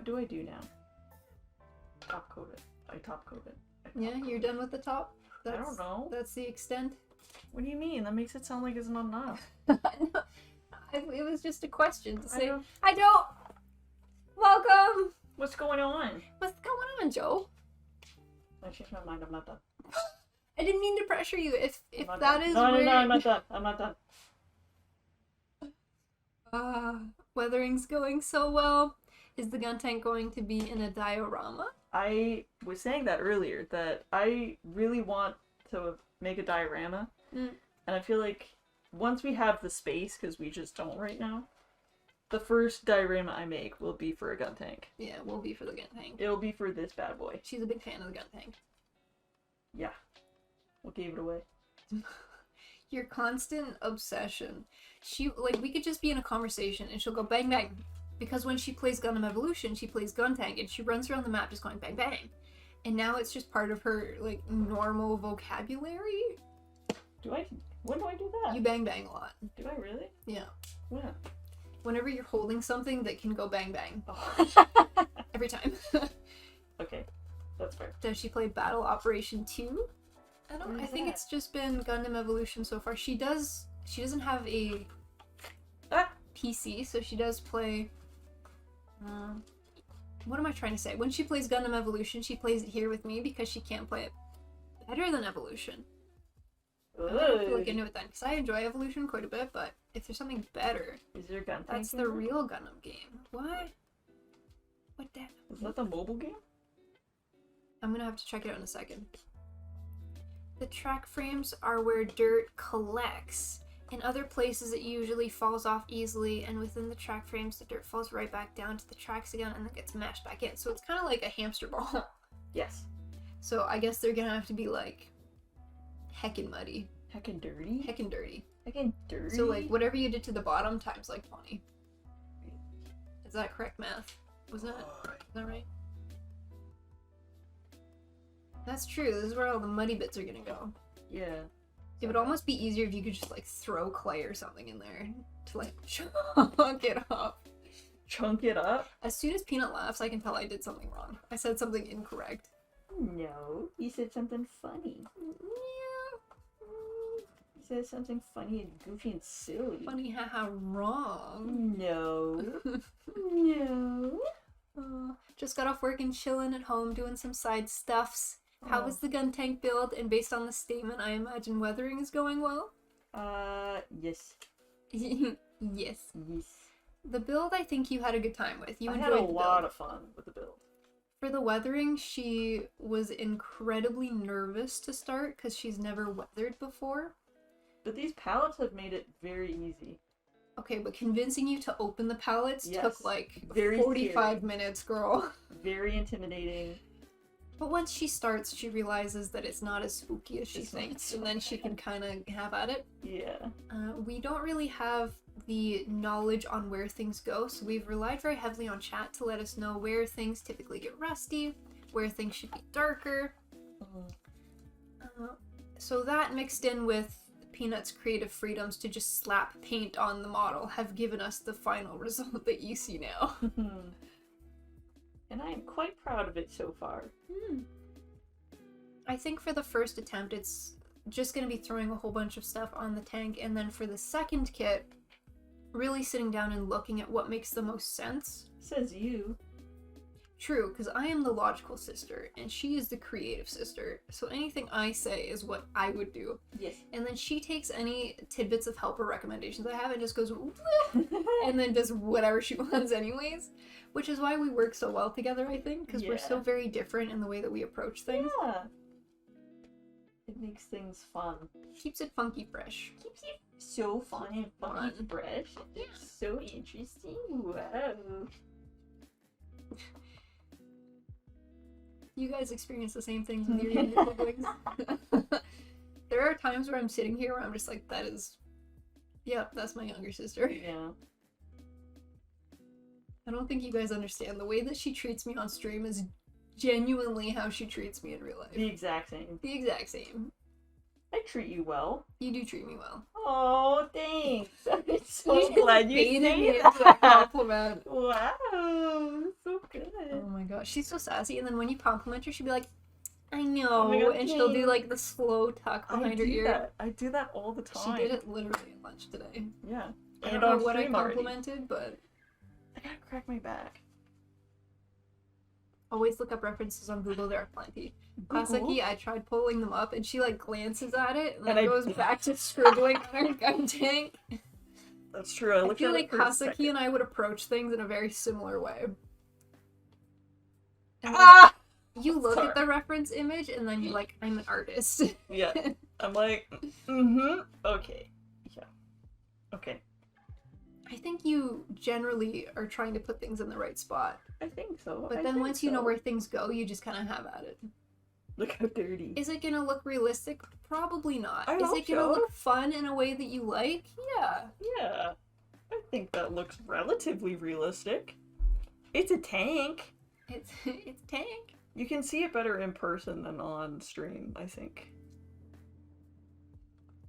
do I do now? Top coat it. I top coat it. Yeah, you're done with the top? I don't know. That's the extent? What do you mean? That makes it sound like it's not enough. No, it was just a question to say, I don't... Welcome! What's going on? What's going on, Joe? I changed my mind. I'm not done. I didn't mean to pressure you. If I'm that done. is No, where... no, I'm not done. I'm not done. Weathering's going so well. Is the Guntank going to be in a diorama? I was saying that earlier, that I really want to make a diorama. And I feel like once we have the space, because we just don't right now, the first diorama I make will be for a Guntank. Yeah, it will be for the Guntank. It'll be for this bad boy. She's a big fan of the Guntank. Yeah. What gave it away? Your constant obsession. We could just be in a conversation and she'll go bang bang. Because when she plays Gundam Evolution, she plays Guntank and she runs around the map just going bang bang. And now it's just part of her, normal vocabulary. When do I do that? You bang bang a lot. Do I really? Yeah. When? Whenever you're holding something that can go bang bang. Every time. Okay. That's fair. Does she play Battle Operation 2? I think it's just been Gundam Evolution so far. She doesn't have a PC, so she does play... what am I trying to say? When she plays Gundam Evolution, she plays it here with me because she can't play it better than Evolution. I'm gonna have to look into it then, because I enjoy Evolution quite a bit, but if there's something better... Is there a Guntank? That's the real Gundam game. What? What the... Is that the mobile game? I'm gonna have to check it out in a second. The track frames are where dirt collects. In other places it usually falls off easily, and within the track frames the dirt falls right back down to the tracks again and then gets mashed back in. So it's kind of like a hamster ball. Yes. So I guess they're gonna have to be heckin' muddy. Heckin' dirty? Heckin' dirty. Heckin' dirty? So whatever you did to the bottom times 20. Is that correct math? Was that right? That's true. This is where all the muddy bits are gonna go. Yeah. It would almost be easier if you could just throw clay or something in there to chunk it up. Chunk it up? As soon as Peanut laughs, I can tell I did something wrong. I said something incorrect. No, you said something funny. Yeah. You said something funny and goofy and silly. Funny, haha, wrong. No. No. Just got off work and chilling at home doing some side stuffs. How was the Guntank build? And based on the statement, I imagine weathering is going well? Yes. Yes. Yes. The build, I think you had a good time with. You I enjoyed had a the lot build. of fun with the build. For the weathering, she was incredibly nervous to start because she's never weathered before. But these pallets have made it very easy. Okay, but convincing you to open the pallets took very 45 minutes, girl. Very intimidating. But once she starts, she realizes that it's not as spooky as she thinks, and then she can kind of have at it. Yeah. We don't really have the knowledge on where things go, so we've relied very heavily on chat to let us know where things typically get rusty, where things should be darker. So that mixed in with Peanut's creative freedoms to just slap paint on the model have given us the final result that you see now. And I am quite proud of it so far. I think for the first attempt, it's just going to be throwing a whole bunch of stuff on the tank, and then for the second kit, really sitting down and looking at what makes the most sense. Says you. True, because I am the logical sister, and she is the creative sister, so anything I say is what I would do. Yes. And then she takes any tidbits of help or recommendations I have and just goes, and then does whatever she wants anyways, which is why we work so well together, I think, because we're so very different in the way that we approach things. Yeah. It makes things fun. Keeps it funky fresh. Keeps it so fun and fun and fresh. Yeah. So interesting. Wow. You guys experience the same things with your younger siblings. There are times where I'm sitting here where I'm just like, that's my younger sister. Yeah. I don't think you guys understand. The way that she treats me on stream is genuinely how she treats me in real life. The exact same. The exact same. I treat you well. You do treat me well. Oh, thanks. I'm You so glad you baited me say into that that. compliment. Wow, so good. gosh, she's so sassy. And then when you compliment her, she'll be like, I know. Oh my God, and she'll do thanks. like the slow tuck behind her ear. I do that all the time. She did it literally at lunch today. Yeah. I And don't know on what I stream already. complimented, but I gotta crack my back. always look up references on Google. There are plenty. Google? Hasaki, I tried pulling them up, and she like glances at it, and then And goes back to scribbling on her Guntank. That's true. I I looked feel at like it for a Hasaki second. and I would approach things in a very similar way. And then Ah! you look Sorry. at the reference image, and then you're like, I'm an artist. Yeah. I'm like, mm-hmm. Okay. Yeah. Okay. I think you generally are trying to put things in the right spot. I think so. But I then think once you know so. where things go, you just kind of have at it. Look how dirty. Is it gonna look realistic? Probably not. I Is hope it gonna so. look fun in a way that you like? Yeah. Yeah. I think that looks relatively realistic. It's a tank. It's tank. You can see it better in person than on stream, I think.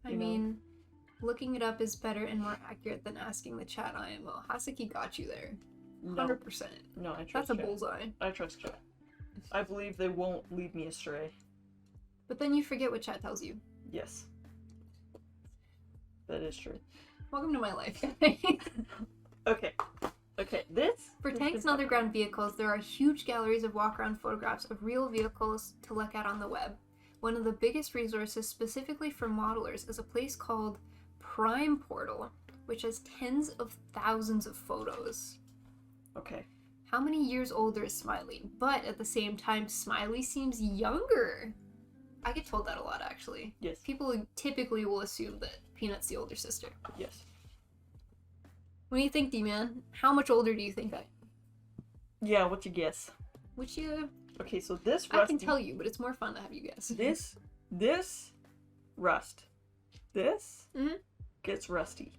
I You know? mean, looking it up is better and more accurate than asking the chat IMO. Hasaki got you there. No. 100%. No, I trust That's a chat. bullseye. I trust chat. I believe they won't lead me astray. But then you forget what chat tells you. Yes. That is true. Welcome to my life. Okay. Okay, this? For tanks and other ground vehicles, there are huge galleries of walk-around photographs of real vehicles to look at on the web. One of the biggest resources specifically for modelers is a place called Prime Portal, which has tens of thousands of photos. Okay. How many years older is Smiley? But at the same time, Smiley seems younger. I get told that a lot, actually. Yes. People typically will assume that Peanut's the older sister. Yes. What do you think, D-Man? How much older do you think I am? Yeah, what's your guess? Which you... Okay, so this I rusty... can tell you, but it's more fun to have you guess. This rust. This Mhm. gets rusty.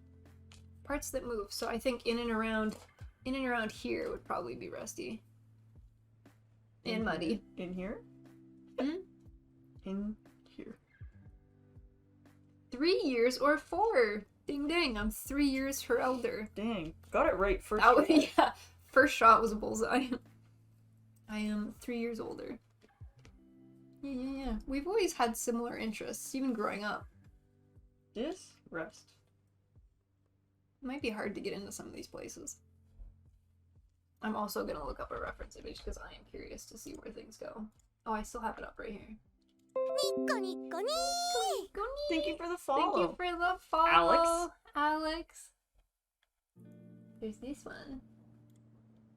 Parts that move. So I think in and around here would probably be rusty. And muddy. In here? Mhm. In here. 3 years or 4. Ding ding, I'm 3 years her elder. Dang. Got it right first That was, try. yeah, first shot was a bullseye. I am 3 years older. Yeah. We've always had similar interests, even growing up. This rust. It might be hard to get into some of these places. I'm also gonna look up a reference image because I am curious to see where things go. Oh, I still have it up right here. Thank you for the follow. Thank you for the follow, Alex. There's this one.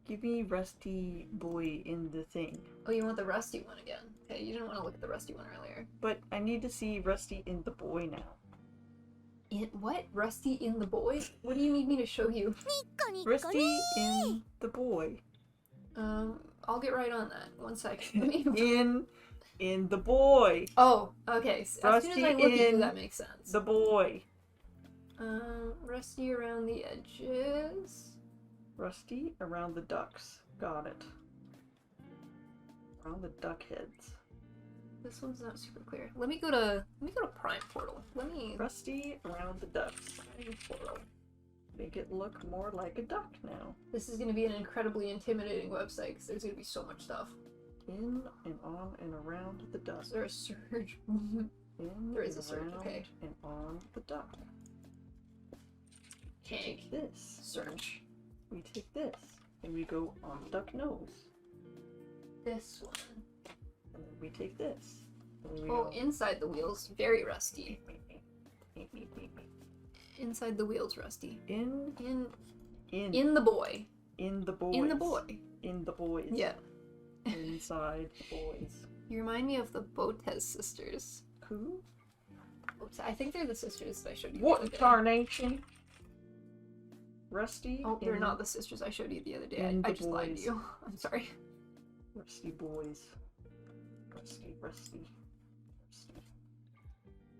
Give me rusty boy in the thing. Oh, you want the rusty one again? Okay, you didn't want to look at the rusty one earlier. But I need to see rusty in the boy now. In what? Rusty in the boy? What do you need me to show you? Rusty in the boy. I'll get right on that. 1 second. in the boy. Oh, okay. So as soon as I look at you, that makes sense. The boy. Rusty around the edges. Rusty around the ducks. Got it. Around the duck heads. This one's not super clear. Let me go to Prime Portal. Rusty around the ducks. Prime Portal. Make it look more like a duck now. This is gonna be an incredibly intimidating website because there's gonna be so much stuff. In and on and around the duck. Is there a surge? In There is and a surge, around okay. and on the duck. Tank. Take this. Search. We take this. And we go on the duck nose. This one. And then we take this. And then we Oh, go... inside the wheels, very rusty. Inside the wheels, rusty. In In the boy. In the boys. In the boy. In the boys. Yeah. Inside the boys. You remind me of the Botez sisters. Who? I think they're the sisters that I showed you. What the other day. incarnation? Rusty. Oh, they're in- not the sisters I showed you the other day. in I the just lied to boys. you. I'm sorry. Rusty boys. Rusty. Rusty.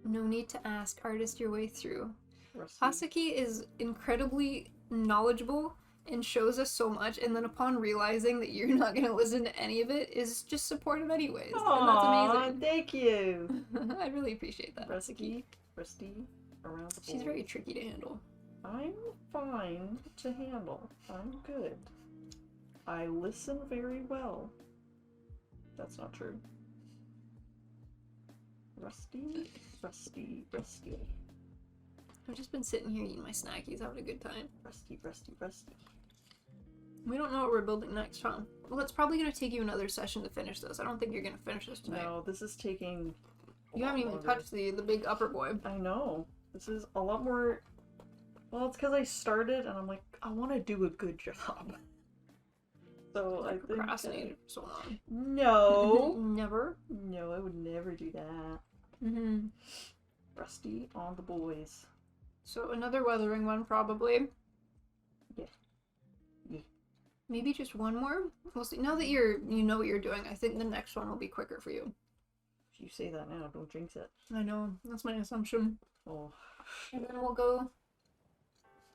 No need to ask. Artist your way through. Rusty. Hasaki is incredibly knowledgeable and shows us so much, and then upon realizing that you're not going to listen to any of it, is just supportive anyways. Aw, and that's amazing. thank you. I really appreciate that. Rusty. Rusty. Around the boys. She's very tricky to handle. I'm fine to handle. I'm good. I listen very well. That's not true. Rusty, rusty, rusty. I've just been sitting here eating my snackies, having a good time. Rusty, rusty, rusty. We don't know what we're building next, huh? Well, it's probably going to take you another session to finish this. I don't think you're going to finish this tonight. No, this is taking... You haven't even touched the big upper boy. I know. This is a lot more... Well, it's because I started and I'm like, I want to do a good job. So I think... Procrastinated for so long. No! Never? No, I would never do that. Mm-hmm. Rusty on the boys. So another weathering one, probably. Yeah. Yeah. Maybe just one more? We'll see. Now that you know what you're doing, I think the next one will be quicker for you. If you say that now, don't jinx it. I know. That's my assumption. Oh. And then we'll go...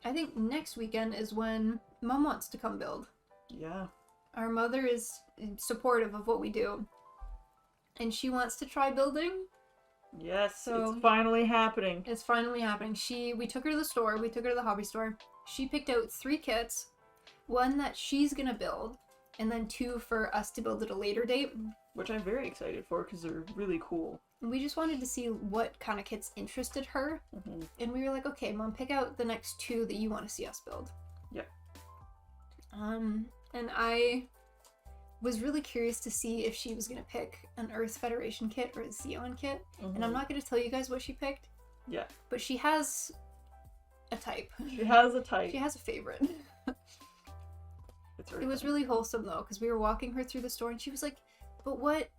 I think next weekend is when Mom wants to come build. Yeah. Our mother is supportive of what we do. And she wants to try building. Yes, So- it's finally happening. It's finally happening. We took her to the store. We took her to the hobby store. She picked out 3 kits. One that she's gonna build. And then 2 for us to build at a later date. Which I'm very excited for because they're really cool. We just wanted to see what kind of kits interested her. Mm-hmm. And we were like, okay, Mom, pick out the next 2 that you want to see us build. Yeah. And I was really curious to see if she was going to pick an Earth Federation kit or a Xeon kit. Mm-hmm. And I'm not going to tell you guys what she picked. Yeah. But she has a type. She has a type. She has a favorite. It's It was really wholesome, though, because we were walking her through the store, and she was like, but what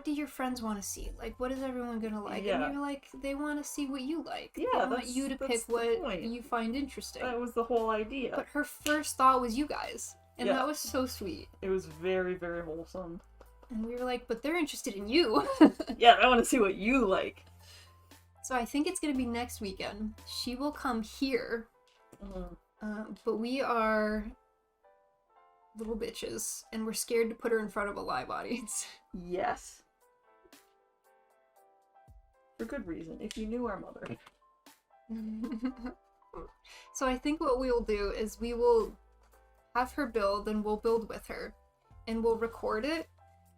do your friends want to see? Like, what is everyone going to like? Yeah. And we were like, they want to see what you like. Yeah, They want that's- you to that's pick the what point. you find interesting. That was the whole idea. But her first thought was you guys. And Yeah. that was so sweet. It was very, very wholesome. And we were like, but they're interested in you. Yeah, I want to see what you like. So I think it's going to be next weekend. She will come here. Mm-hmm. But we are little bitches. And we're scared to put her in front of a live audience. Yes. For good reason, if you knew our mother. So I think what we will do is we will have her build and we'll build with her. And we'll record it.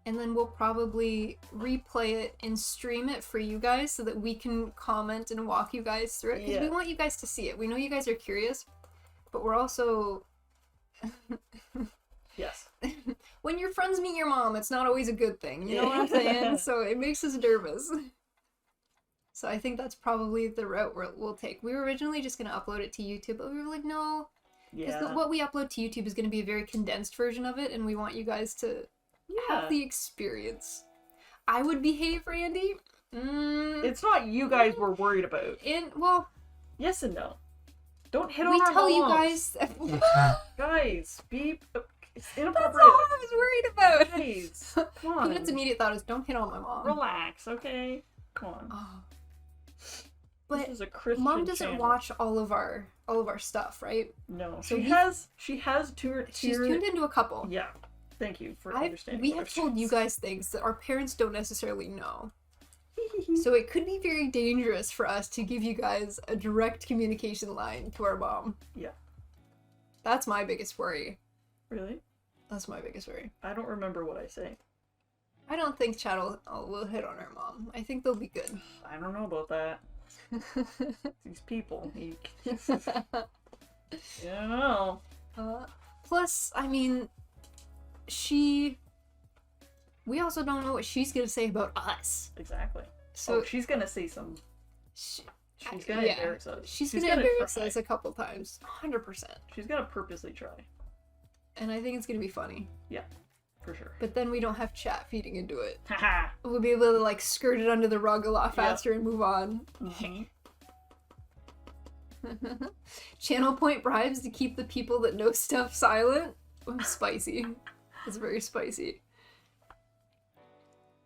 And then we'll probably replay it and stream it for you guys so that we can comment and walk you guys through it. Because we Yeah. want you guys to see it. We know you guys are curious. But we're also... Yes. When your friends meet your mom, it's not always a good thing. You know what I'm saying? So it makes us nervous. So I think that's probably the route we'll take. We were originally just going to upload it to YouTube, but we were like, no. Because Yeah. what we upload to YouTube is going to be a very condensed version of it, and we want you guys to have the experience. I would behave, Randy. It's not you guys we're worried about. Well, Yes and no. Don't hit we on our tell you moms. guys. Guys, it's That's inappropriate. all I was worried about. Guys, come on. Peanut's immediate thought is, don't hit on my mom. Relax, okay? Come on. Oh. But this is a Christian Mom doesn't channel. watch all of our stuff, right? No, So she has two. She's tuned into a couple. Yeah. Thank you for understanding. We what have I've told you said. guys things that our parents don't necessarily know. So it could be very dangerous for us to give you guys a direct communication line to our mom. Yeah. That's my biggest worry. Really? That's my biggest worry. I don't remember what I say. I don't think Chad will hit on our mom. I think they'll be good. I don't know about that. These people. I don't know. Plus, I mean, we also don't know what she's gonna say about us. Exactly. So she's gonna say some. She's gonna yeah, embarrass us. She's gonna embarrass try. us a couple times. 100%. She's gonna purposely try. And I think it's gonna be funny. Yeah, for sure. But then we don't have chat feeding into it. Haha. We'll be able to like skirt it under the rug a lot Yeah. faster and move on. Mhm. Channel point bribes to keep the people that know stuff silent. Oh, spicy. It's very spicy.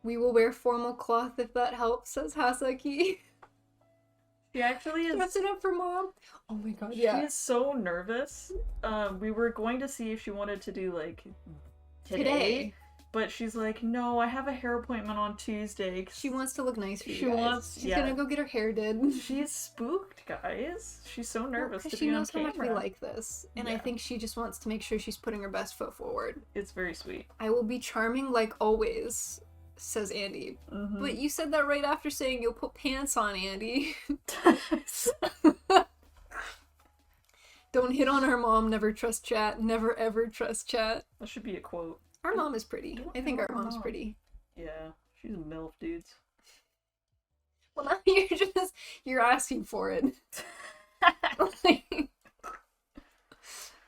We will wear formal cloth if that helps, says Hasaki. She actually is. Dress it up for mom. Oh my god, She yeah. is so nervous. We were going to see if she wanted to do like Today. But she's like, no, I have a hair appointment on Tuesday. She wants to look nice for you She guys. wants- She's yeah. gonna go get her hair did. She's spooked, guys. She's so nervous to she be on knows how camera. much we like this, and I Yeah. think she just wants to make sure she's putting her best foot forward. It's very sweet. I will be charming like always, says Andy. Mm-hmm. But you said that right after saying you'll put pants on, Andy. Don't hit on our mom, never trust chat, never ever trust chat. That should be a quote. Our mom is pretty. Don't I think hit our on our mom's mom. pretty. Yeah, she's a MILF, dudes. Well, now you're asking for it.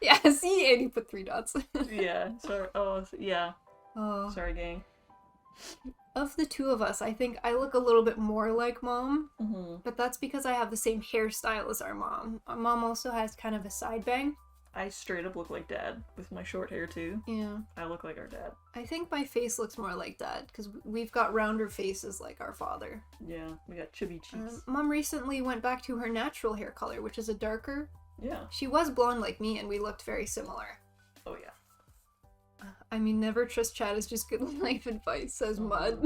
Yeah, see, Andy put 3 dots. Yeah, sorry. Oh, yeah. Oh. Sorry, gang. Of the two of us, I think I look a little bit more like mom, Mm-hmm. but that's because I have the same hairstyle as our mom. Our mom also has kind of a side bang. I straight up look like dad with my short hair, too. Yeah. I look like our dad. I think my face looks more like dad, because we've got rounder faces like our father. Yeah, we got chubby cheeks. Mom recently went back to her natural hair color, which is a darker. Yeah. She was blonde like me, and we looked very similar. Oh, yeah. I mean, never trust chat is just good life advice, says Mud.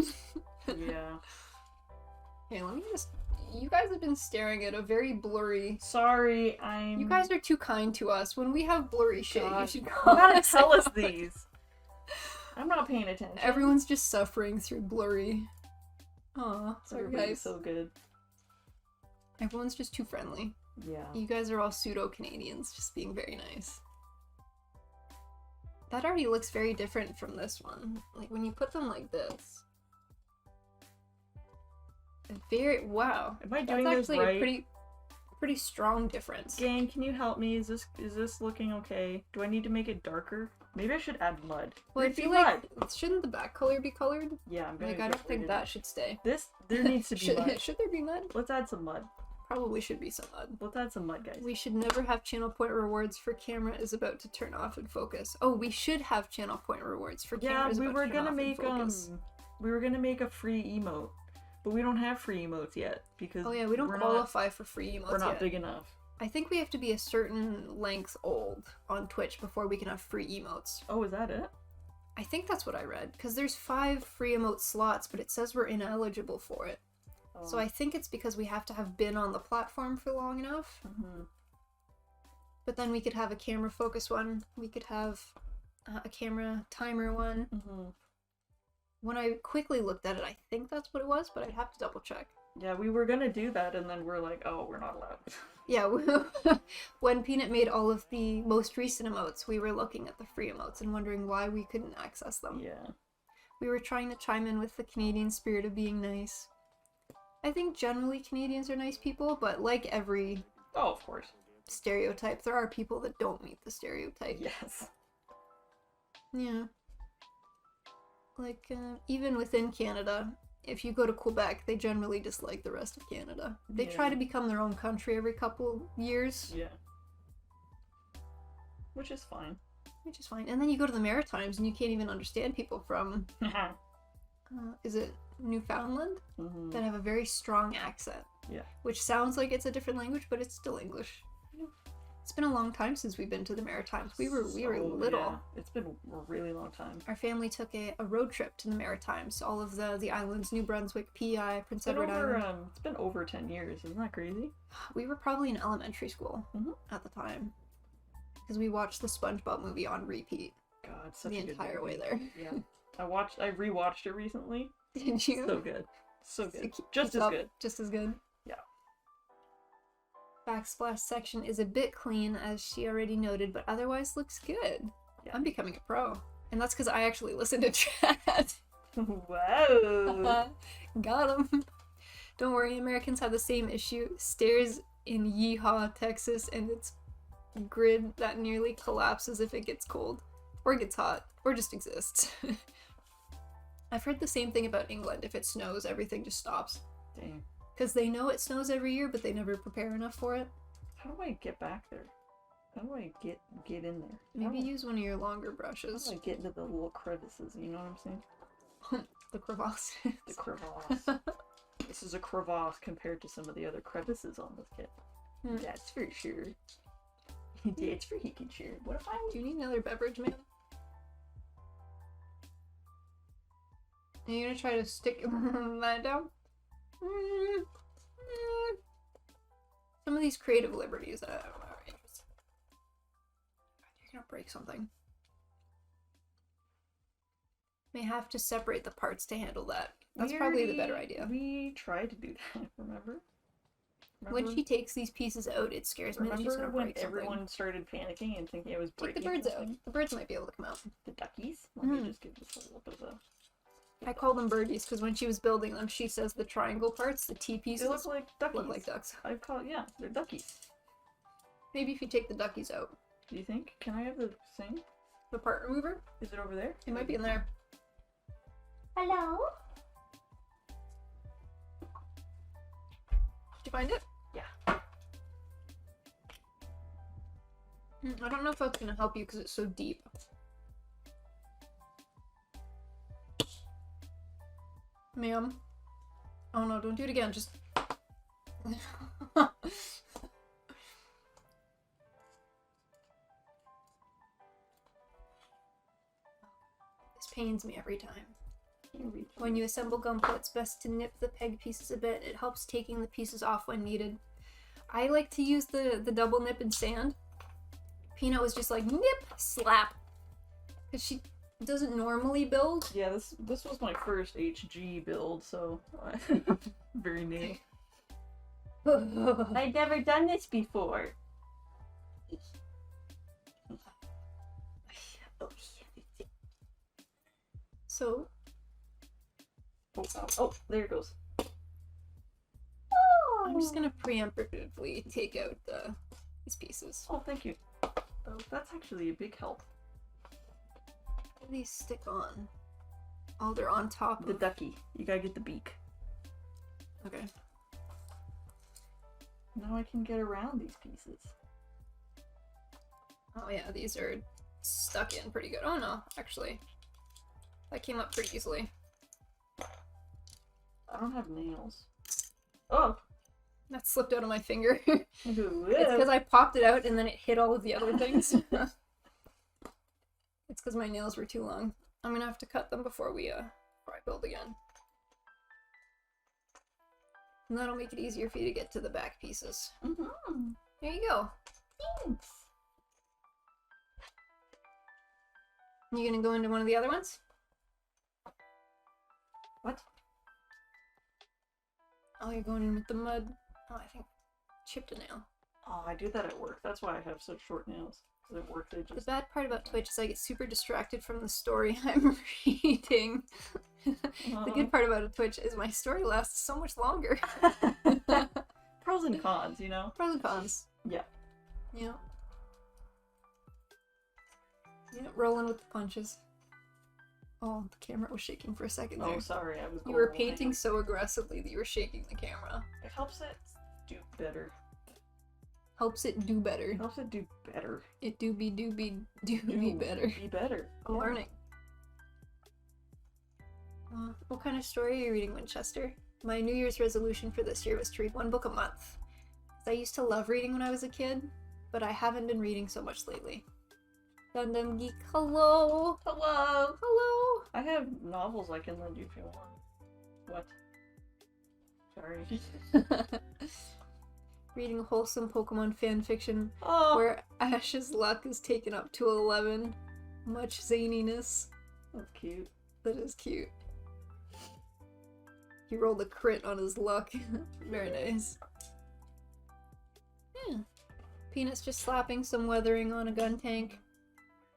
Yeah. Here, let me just... You guys have been staring at a very blurry... Sorry, I'm... You guys are too kind to us. When we have blurry shit, you Gosh, should you go... gotta sell us these. I'm not paying attention. Everyone's just suffering through blurry. Aw, sorry Everybody's guys. so good. Everyone's just too friendly. Yeah. You guys are all pseudo-Canadians, just being very nice. That already looks very different from this one. Like, when you put them like this... Very... Wow. Am I That's doing this actually right? a pretty strong difference. Gang, can you help me? Is this looking okay? Do I need to make it darker? Maybe I should add mud. Well, I It'd be feel mud. like... Shouldn't the back color be colored? Yeah, I'm gonna Like, I get don't think rid of that it. should stay. There needs to be should, mud. should there be mud? Let's add some mud. Probably should be some mud. Let's add some mud, guys. We should never have channel point rewards for camera is about to turn off and focus. Oh, we should have channel point rewards for Yeah, camera is we about were to turn gonna off make and focus. we were gonna make a free emote, but we don't have free emotes yet because Oh yeah, we don't we're qualify for free emotes We're not yet. big enough. I think we have to be a certain length old on Twitch before we can have free emotes. Oh, is that it? I think that's what I read, because there's 5 free emote slots, but it says we're ineligible for it. Oh. So I think it's because we have to have been on the platform for long enough. Mm-hmm. But then we could have a camera focus one. We could have a camera timer one. Mm-hmm. When I quickly looked at it, I think that's what it was, but I'd have to double check. Yeah, we were gonna do that, and then we're like, oh, we're not allowed. Yeah, when Peanut made all of the most recent emotes, we were looking at the free emotes and wondering why we couldn't access them. Yeah. We were trying to chime in with the Canadian spirit of being nice. I think generally Canadians are nice people, but like every Oh, of course. stereotype, there are people that don't meet the stereotype. Yes. Yeah. Like, even within Canada, if you go to Quebec, they generally dislike the rest of Canada. They try Yeah. to become their own country every couple years, Yeah. Which is fine. which is fine. And then you go to the Maritimes and you can't even understand people from, is it Newfoundland? Mm-hmm. That have a very strong accent. Yeah. Which sounds like it's a different language, but it's still English. Yeah. It's been a long time since we've been to the Maritimes. We were little. Yeah. It's been a really long time. Our family took a road trip to the Maritimes, all of the islands, New Brunswick, PEI, Prince Edward Island. It's been over 10 years. Isn't that crazy? We were probably in elementary school Mhm. at the time. Because we watched the SpongeBob movie on repeat God, such the a good entire movie. way there. Yeah. I rewatched it recently. Did you? So good. So good. Keep Just as up, good. Just as good. Yeah. Backsplash section is a bit clean, as she already noted, but otherwise looks good. Yeah. I'm becoming a pro. And that's because I actually listen to chat. Whoa. Got him. Don't worry, Americans have the same issue. Stairs in Yeehaw, Texas, and its grid that nearly collapses if it gets cold. Or gets hot. Or just exists. I've heard the same thing about England. If it snows, everything just stops. Dang. Because they know it snows every year, but they never prepare enough for it. How do I get back there? How do I get in there? Maybe How use one of your longer How brushes. do I get into the little crevices? You know what I'm saying? The crevasses. The crevasse. This is a crevasse compared to some of the other crevices on this kit. Hmm. That's for sure. That's for he can sure. What if I'm... Do you need another beverage, man? Are you gonna try to stick that down? Some of these creative liberties are interesting. You're gonna break something. May have to separate the parts to handle that. That's probably the better idea. We tried to do that, remember? When she takes these pieces out, it scares me that she's gonna break something. Everyone started panicking and thinking it was breaking? Take the birds out. The birds might be able to come out. The duckies? Let me just give this a little bit of a... I call them birdies because when she was building them, she says the triangle parts, the T pieces, they look like duckies. Look like ducks. I call it, yeah, they're duckies. Maybe if you take the duckies out. Do you think? Can I have the thing? The part remover? Is it over there? It might be in there. Hello? Did you find it? Yeah. I don't know if that's gonna help you because it's so deep. Ma'am. Oh no, don't do it again, just... This pains me every time. When you assemble Gunpla, it's best to nip the peg pieces a bit. It helps taking the pieces off when needed. I like to use the double nip and sand. Peanut was just like, nip, slap. Because she doesn't normally build. Yeah, this was my first HG build, so very new. I'd never done this before. So, oh, there it goes. I'm just gonna preemptively take out these pieces. Oh, thank you. Oh, that's actually a big help. How do these stick on? Oh, they're on top of the ducky. You gotta get the beak. Okay. Now I can get around these pieces. Oh yeah, these are stuck in pretty good. Oh no, actually. That came up pretty easily. I don't have nails. Oh! That slipped out of my finger. It's It's because I popped it out and then it hit all of the other things. It's because my nails were too long. I'm gonna have to cut them before I build again. And that'll make it easier for you to get to the back pieces. Mm-hmm. There you go. Thanks. You gonna go into one of the other ones? What? Oh, you're going in with the mud. Oh, I think chipped a nail. Oh, I do that at work. That's why I have such short nails. Because at work they just... The bad part about Twitch is I get super distracted from the story I'm reading. The good part about a Twitch is my story lasts so much longer. Pros and cons, you know? Pros and cons. Yeah. Yeah. Yeah, rolling with the punches. Oh, the camera was shaking for a second there. Oh, sorry, I was You were painting so aggressively that you were shaking the camera. It helps it do better. Helps it do better. It helps it do better. It do be better. Be better. I'm learning. What kind of story are you reading, Winchester? My New Year's resolution for this year was to read one book a month. I used to love reading when I was a kid, but I haven't been reading so much lately. Gundam Geek, hello! Hello! Hello! I have novels I can lend you if you want. What? Sorry. Reading wholesome Pokemon fanfiction Oh! where Ash's luck is taken up to 11. Much zaniness. That's cute. That is cute. He rolled a crit on his luck. Very nice. Yeah. Peanut's just slapping some weathering on a Guntank.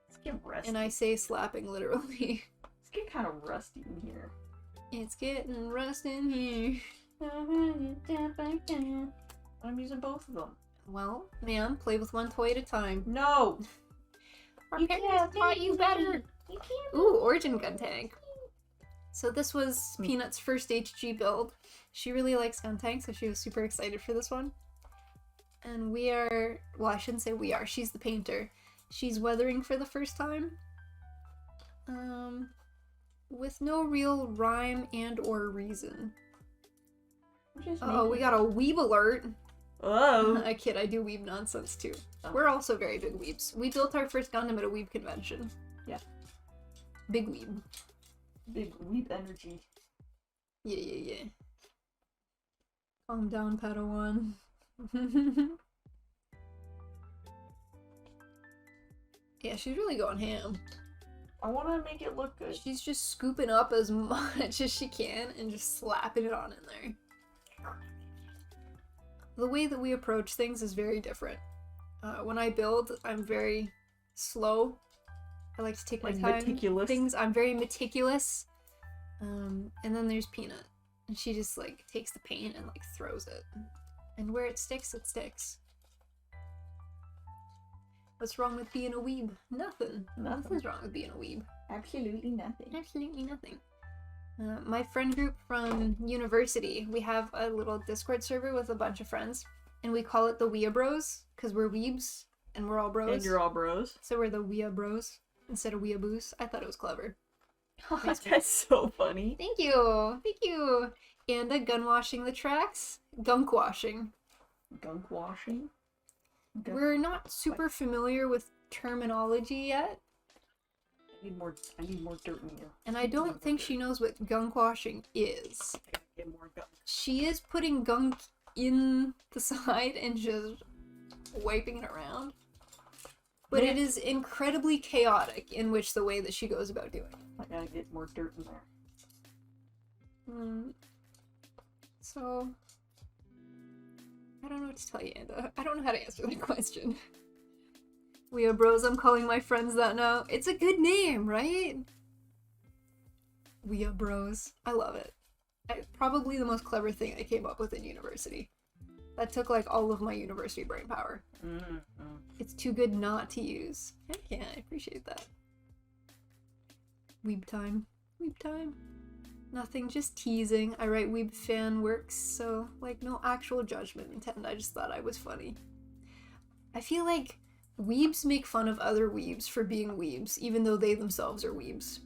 Let's get rusty. And I say slapping literally. Let's get kind of rusty in here. It's getting rust in here. I'm using both of them. Well, ma'am, play with one toy at a time. No! Our parents taught you better. Ooh, Origin Guntank. So this was Peanut's first HG build. She really likes Guntank, so she was super excited for this one. And we are, well, I shouldn't say we are, she's the painter. She's weathering for the first time. With no real rhyme and or reason. Oh, we got a weeb alert. Oh! I kid, I do weeb nonsense too. Oh. We're also very big weebs. We built our first Gundam at a weeb convention. Yeah. Big weeb. Big weep energy. Yeah. Calm down, Padawan. Yeah, she's really going ham. I want to make it look good. She's just scooping up as much as she can and just slapping it on in there. The way that we approach things is very different. When I build, I'm very slow. I like to take my time. Meticulous. I'm very meticulous. And then there's Peanut. And she just like takes the paint and like throws it. And where it sticks, it sticks. What's wrong with being a weeb? Nothing. Nothing's wrong with being a weeb. Absolutely nothing. Absolutely nothing. My friend group from university, we have a little Discord server with a bunch of friends, and we call it the Wea Bros, because we're weebs, and we're all bros. And you're all bros. So we're the Wea Bros, instead of weeaboos. I thought it was clever. That's so funny. Thank you! Thank you! And gun washing the tracks. Gunk washing. Gunk washing? We're not super familiar with terminology yet. I need more dirt in here. And I don't think she knows what gunk washing is. Get more gunk. She is putting gunk in the side and just wiping it around. But it is incredibly chaotic in which the way that she goes about doing it. I gotta get more dirt in there. So, I don't know what to tell you, Anda. I don't know how to answer that question. Wea Bros, I'm calling my friends that now. It's a good name, right? Wea Bros. I love it. Probably the most clever thing I came up with in university. That took like all of my university brain power. It's too good not to use. Heck yeah, I appreciate that. Weeb time. Weeb time. Nothing, just teasing. I write weeb fan works, so like no actual judgment intent. I just thought I was funny. I feel like weebs make fun of other weebs for being weebs, even though they themselves are weebs.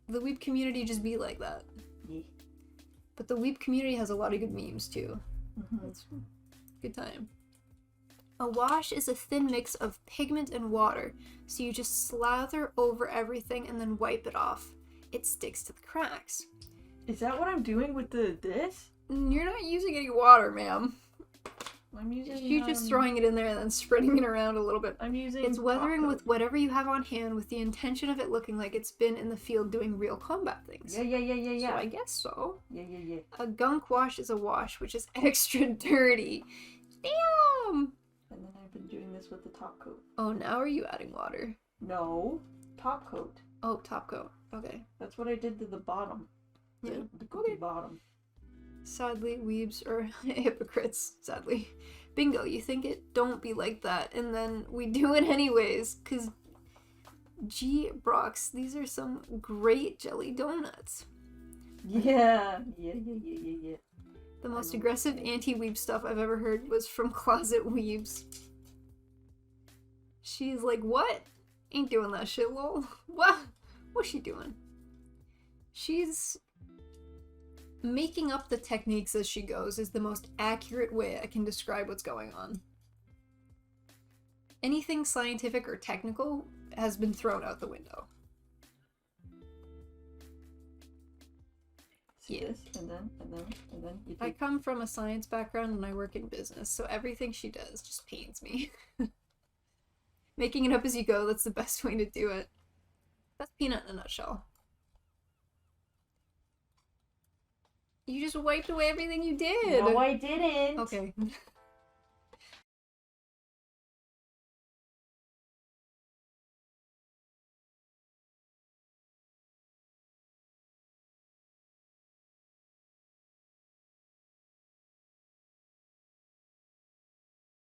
The weeb community just be like that. Yeah. But the weeb community has a lot of good memes too. It's a good time. A wash is a thin mix of pigment and water, so you just slather over everything and then wipe it off. It sticks to the cracks. Is that what I'm doing with this? You're not using any water, ma'am. I'm using. You're just throwing it in there and then spreading it around a little bit. I'm using. It's weathering with whatever you have on hand with the intention of it looking like it's been in the field doing real combat things. Yeah. So I guess so. Yeah. A gunk wash is a wash which is extra dirty. Damn! And then I've been doing this with the top coat. Oh, now are you adding water? No, top coat. Oh, top coat. Okay. That's what I did to the bottom. Yeah. The cookie bottom. Sadly, weebs are hypocrites, sadly. Bingo, you think it? Don't be like that. And then we do it anyways, because gee, Brox, these are some great jelly donuts. Yeah. The most aggressive anti-weeb stuff I've ever heard was from Closet Weebs. She's like, what? Ain't doing that shit, lol. What? What's she doing? She's making up the techniques as she goes is the most accurate way I can describe what's going on. Anything scientific or technical has been thrown out the window. Yes, and then you I come from a science background and I work in business, so everything she does just pains me. Making it up as you go, that's the best way to do it. That's Peanut in a nutshell. You just wiped away everything you did! No, I didn't! Okay.